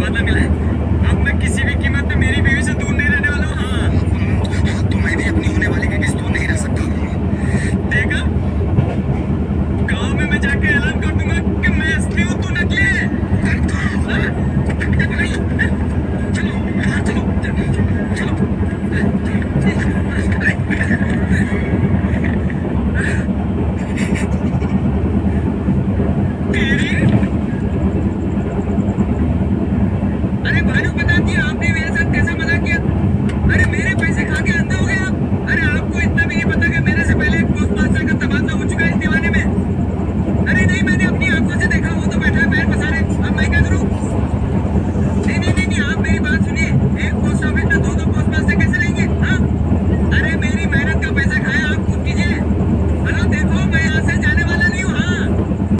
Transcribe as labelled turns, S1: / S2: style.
S1: तबादला मिला है। अब मैं किसी भी कीमत पे मेरी बीवी से दूर नहीं रहने वाला हूँ। हाँ, तो मैं भी अपनी होने वाली बीवी से दूर नहीं रह सकता। देखा, गांव में मैं जाके ऐलान कर दूंगा कि मैं असली हूँ, तू नकली है। चलो चलो तेरी। अरे भानु, बता दिया आपने मेरे साथ कैसा मजाक किया? अरे मेरे पैसे खा के अंधा हो गया।